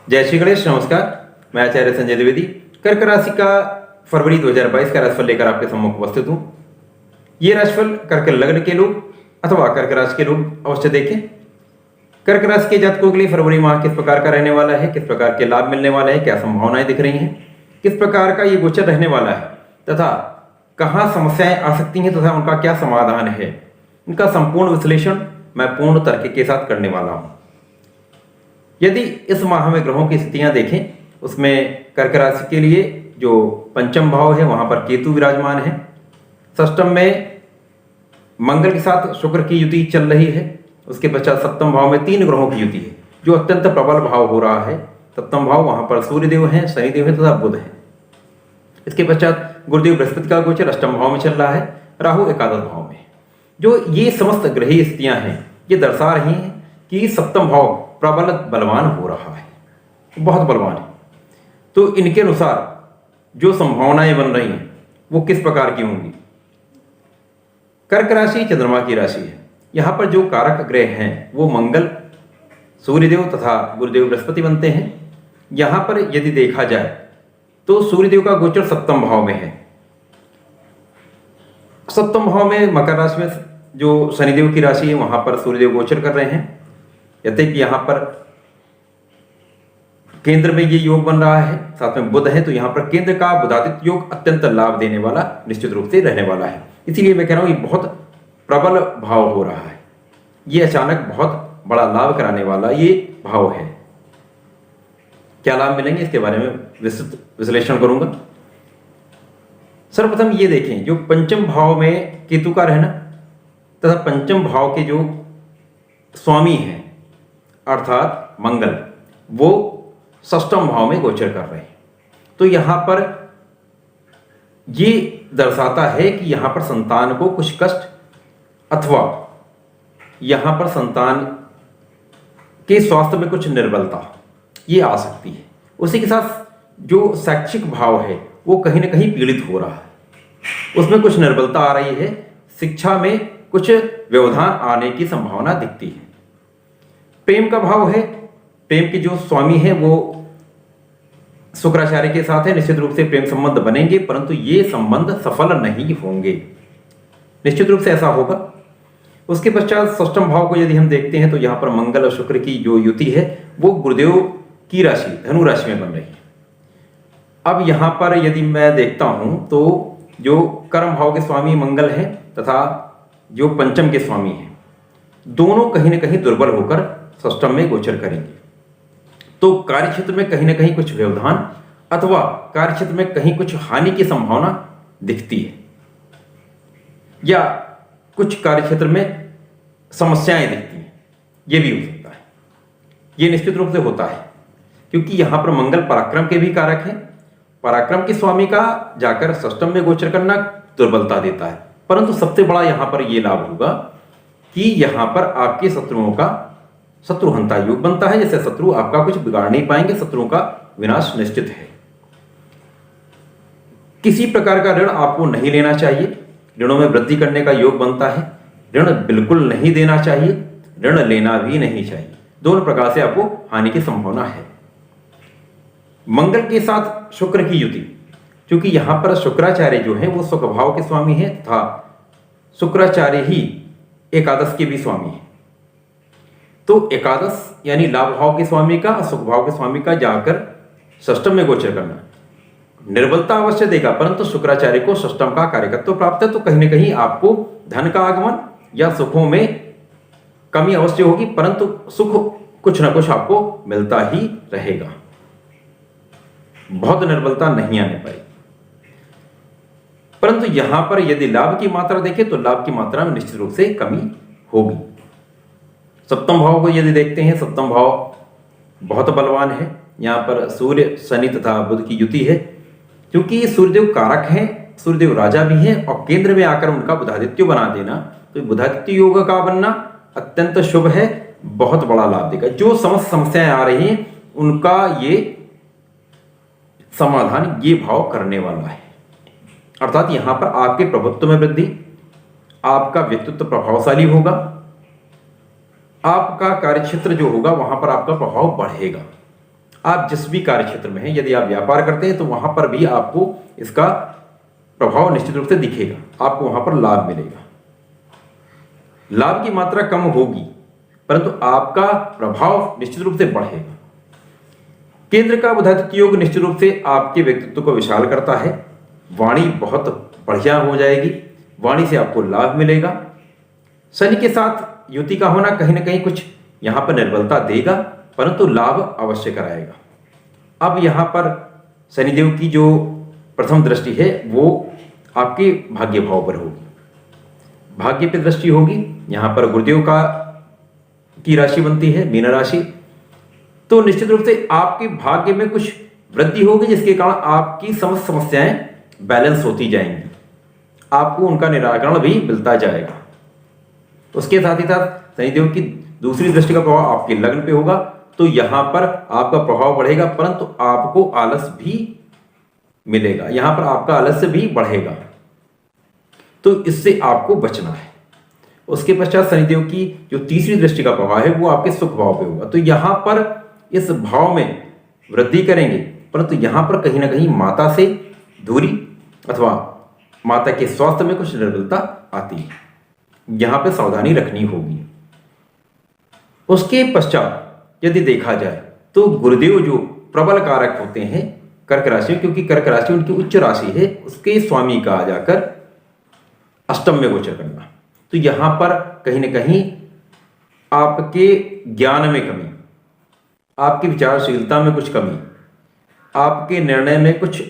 जय श्री गणेश, नमस्कार। मैं आचार्य संजय द्विवेदी कर्क राशि का फरवरी 2022 का राशिफल लेकर आपके सम्मुख उपस्थित हूं। ये राशिफल कर्क लग्न के लोग अथवा कर्क राशि के लोग अवश्य देखें। कर्क राशि के जातकों के लिए फरवरी माह किस प्रकार का रहने वाला है, किस प्रकार के लाभ मिलने वाले हैं, क्या संभावनाएं दिख रही हैं, किस प्रकार का ये गोचर रहने वाला है तथा कहाँ समस्याएं आ सकती हैं तथा उनका क्या समाधान है, इनका संपूर्ण विश्लेषण मैं पूर्ण तर्क के साथ करने वाला हूं। यदि इस माह में ग्रहों की स्थितियां देखें, उसमें कर्क राशि के लिए जो पंचम भाव है वहां पर केतु विराजमान है। षष्टम में मंगल के साथ शुक्र की युति चल रही है। उसके पश्चात सप्तम भाव में 3 ग्रहों की युति है जो अत्यंत प्रबल भाव हो रहा है। सप्तम भाव वहां पर सूर्यदेव हैं, शनिदेव हैं तथा बुध हैं। इसके पश्चात गुरुदेव बृहस्पति का गोचर अष्टम भाव में चल रहा है, राहु एकादश भाव में। जो ये समस्त ग्रहीय स्थितियां हैं ये दर्शा रही हैं कि सप्तम भाव प्रबल बलवान हो रहा है, बहुत बलवान है। तो इनके अनुसार जो संभावनाएं बन रही हैं वो किस प्रकार की होंगी। कर्क राशि चंद्रमा की राशि है। यहां पर जो कारक ग्रह हैं वो मंगल, सूर्यदेव तथा गुरुदेव बृहस्पति बनते हैं। यहां पर यदि देखा जाए तो सूर्यदेव का गोचर सप्तम भाव में है। सप्तम भाव में मकर राशि में जो शनिदेव की राशि है वहां पर सूर्यदेव गोचर कर रहे हैं। यद्यपि यहां पर केंद्र में ये योग बन रहा है, साथ में बुध है, तो यहां पर केंद्र का बुधादित्य योग अत्यंत लाभ देने वाला निश्चित रूप से रहने वाला है। इसीलिए मैं कह रहा हूं ये बहुत प्रबल भाव हो रहा है। ये अचानक बहुत बड़ा लाभ कराने वाला ये भाव है। क्या लाभ मिलेंगे इसके बारे में विस्तृत विश्लेषण करूंगा। सर्वप्रथम ये देखें, जो पंचम भाव में केतु का रहना तथा पंचम भाव के जो स्वामी हैं अर्थात मंगल, वो षष्ठम भाव में गोचर कर रहे हैं। तो यहां पर ये दर्शाता है कि यहां पर संतान को कुछ कष्ट अथवा यहां पर संतान के स्वास्थ्य में कुछ निर्बलता ये आ सकती है। उसी के साथ जो शैक्षिक भाव है वो कहीं ना कहीं पीड़ित हो रहा है, उसमें कुछ निर्बलता आ रही है। शिक्षा में कुछ व्यवधान आने की संभावना दिखती है। प्रेम का भाव है, प्रेम के जो स्वामी है वो शुक्राचार्य के साथ है। निश्चित रूप से प्रेम संबंध बनेंगे, परंतु ये संबंध सफल नहीं होंगे, निश्चित रूप से ऐसा होगा। उसके पश्चात षष्ठम भाव को यदि हम देखते हैं तो यहाँ पर मंगल और शुक्र की जो युति है वो गुरुदेव की राशि धनु राशि में बन रही है। अब यहाँ पर यदि मैं देखता हूं तो जो कर्म भाव के स्वामी मंगल हैं तथा जो पंचम के स्वामी हैं, दोनों कहीं ना कहीं दुर्बल होकर षष्ठम में गोचर करेंगे। तो कार्यक्षेत्र में कहीं ना कहीं कुछ व्यवधान अथवा कार्यक्षेत्र में कहीं कुछ हानि की संभावना दिखती है, या कुछ कार्यक्षेत्र में समस्याएं दिखती हैं, यह भी हो सकता है। यह निश्चित रूप से होता है क्योंकि यहां पर मंगल पराक्रम के भी कारक हैं। पराक्रम के स्वामी का जाकर षष्ठम में गोचर करना दुर्बलता देता है, परंतु सबसे बड़ा यहां पर यह लाभ होगा कि यहां पर आपके शत्रुओं का शत्रुहंता योग बनता है। जैसे शत्रु आपका कुछ बिगाड़ नहीं पाएंगे, शत्रुओं का विनाश निश्चित है। किसी प्रकार का ऋण आपको नहीं लेना चाहिए, ऋणों में वृद्धि करने का योग बनता है। ऋण बिल्कुल नहीं देना चाहिए, ऋण लेना भी नहीं चाहिए। दोनों प्रकार से आपको हानि की संभावना है। मंगल के साथ शुक्र की युति, क्योंकि यहां पर शुक्राचार्य जो है वो सुख भाव के स्वामी है तथा शुक्राचार्य ही एकादश के भी स्वामी है। तो एकादश यानी लाभ भाव के स्वामी का, सुख भाव के स्वामी का जाकर षष्ठम में गोचर करना निर्बलता अवश्य देगा, परंतु शुक्राचार्य को षष्ठम का कार्यकत्व प्राप्त है। तो कहीं ना कहीं आपको धन का आगमन या सुखों में कमी अवश्य होगी, परंतु सुख कुछ ना कुछ आपको मिलता ही रहेगा, बहुत निर्बलता नहीं आने पाएगी। परंतु यहां पर यदि लाभ की मात्रा देखें तो लाभ की मात्रा में निश्चित रूप से कमी होगी। सप्तम भाव को यदि देखते हैं, सप्तम भाव बहुत बलवान है। यहां पर सूर्य, शनि तथा बुध की युति है। क्योंकि सूर्यदेव कारक हैं, सूर्यदेव राजा भी हैं और केंद्र में आकर उनका बुधादित्य बना देना, तो बुधादित्य योग का बनना अत्यंत शुभ है, बहुत बड़ा लाभ देगा। जो समस्त समस्याएं आ रही हैं उनका ये समाधान ये भाव करने वाला है। अर्थात यहां पर आपके प्रभुत्व में वृद्धि, आपका व्यक्तित्व प्रभावशाली होगा, आपका कार्यक्षेत्र जो होगा वहां पर आपका प्रभाव बढ़ेगा, आप जिस भी कार्य क्षेत्र में हैं, यदि आप व्यापार करते हैं तो वहां पर भी आपको इसका प्रभाव निश्चित रूप से दिखेगा, आपको वहां पर लाभ मिलेगा। लाभ की मात्रा कम होगी परंतु आपका प्रभाव निश्चित रूप से बढ़ेगा। केंद्र का बुधादित्य योग निश्चित रूप से आपके व्यक्तित्व को विशाल करता है। वाणी बहुत बढ़िया हो जाएगी, वाणी से आपको लाभ मिलेगा। शनि के साथ युति का होना कहीं ना कहीं कुछ यहां पर निर्बलता देगा परंतु लाभ अवश्य कराएगा। अब यहां पर शनिदेव की जो प्रथम दृष्टि है वो आपके भाग्य भाव पर होगी, भाग्य पे दृष्टि होगी। यहां पर गुरुदेव की राशि बनती है मीन राशि, तो निश्चित रूप से आपके भाग्य में कुछ वृद्धि होगी जिसके कारण आपकी समस्त समस्याएं बैलेंस होती जाएंगी, आपको उनका निराकरण भी मिलता जाएगा। उसके साथ ही साथ शनिदेव की दूसरी दृष्टि का प्रभाव आपके लग्न पे होगा, तो यहां पर आपका प्रभाव बढ़ेगा परंतु आपको आलस भी मिलेगा, यहां पर आपका आलस्य भी बढ़ेगा, तो इससे आपको बचना है। उसके पश्चात शनिदेव की जो तीसरी दृष्टि का प्रभाव है वो आपके सुख भाव पे होगा, तो यहां पर इस भाव में वृद्धि करेंगे परंतु यहां पर कहीं ना कहीं माता से दूरी अथवा माता के स्वास्थ्य में कुछ निर्बलता आती है, यहां पे सावधानी रखनी होगी। उसके पश्चात यदि देखा जाए तो गुरुदेव जो प्रबल कारक होते हैं कर्क राशि में, क्योंकि कर्क राशि उनकी उच्च राशि है, उसके स्वामी का आ जाकर अष्टम में गोचर करना, तो यहां पर कहीं ना कहीं आपके ज्ञान में कमी, आपकी विचारशीलता में कुछ कमी, आपके निर्णय में कुछ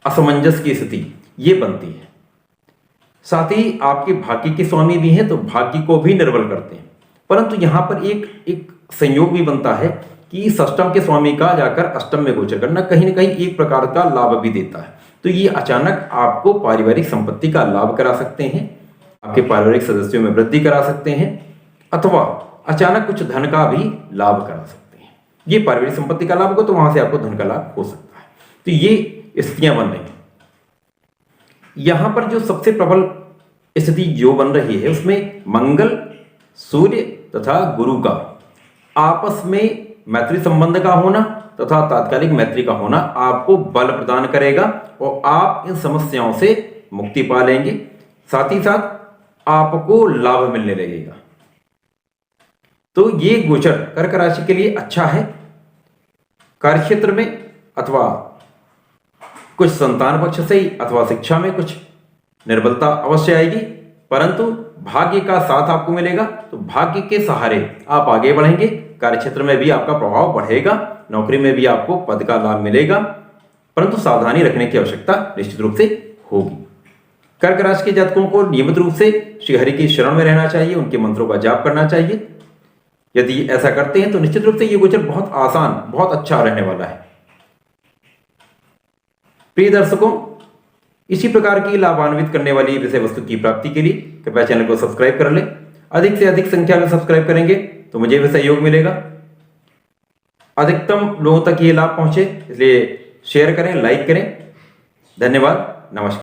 असमंजस की स्थिति ये बनती है। साथ ही आपके भाग्य के स्वामी भी हैं तो भाग्य को भी निर्बल करते हैं, परंतु यहां पर एक संयोग भी बनता है कि षष्टम के स्वामी का जाकर अष्टम में गोचर करना कहीं ना कहीं एक प्रकार का लाभ भी देता है, तो ये अचानक आपको पारिवारिक संपत्ति का लाभ करा सकते हैं, आपके पारिवारिक सदस्यों में वृद्धि करा सकते हैं अथवा अचानक कुछ धन का भी लाभ करा सकते हैं। ये पारिवारिक संपत्ति का लाभ होगा तो वहां से आपको धन का लाभ हो सकता है, तो ये स्थितियां बन रही हैं। यहां पर जो सबसे प्रबल स्थिति जो बन रही है उसमें मंगल, सूर्य तथा गुरु का आपस में मैत्री संबंध का होना तथा तात्कालिक मैत्री का होना आपको बल प्रदान करेगा और आप इन समस्याओं से मुक्ति पा लेंगे, साथ ही साथ आपको लाभ मिलने लगेगा। तो ये गोचर कर्क राशि के लिए अच्छा है। कार्यक्षेत्र में अथवा कुछ संतान पक्ष से ही अथवा शिक्षा में कुछ निर्बलता अवश्य आएगी, परंतु भाग्य का साथ आपको मिलेगा, तो भाग्य के सहारे आप आगे बढ़ेंगे। कार्यक्षेत्र में भी आपका प्रभाव बढ़ेगा, नौकरी में भी आपको पद का लाभ मिलेगा, परंतु सावधानी रखने की आवश्यकता निश्चित रूप से होगी। कर्क राशि के जातकों को नियमित रूप से श्री हरि की शरण में रहना चाहिए, उनके मंत्रों का जाप करना चाहिए। यदि ऐसा करते हैं तो निश्चित रूप से ये गोचर बहुत आसान, बहुत अच्छा रहने वाला है। प्रिय दर्शकों, इसी प्रकार की लाभान्वित करने वाली विषय वस्तु की प्राप्ति के लिए कृपया चैनल को सब्सक्राइब कर लें। अधिक से अधिक संख्या में सब्सक्राइब करेंगे तो मुझे भी सहयोग मिलेगा, अधिकतम लोगों तक ये लाभ पहुंचे, इसलिए शेयर करें, लाइक करें। धन्यवाद, नमस्कार।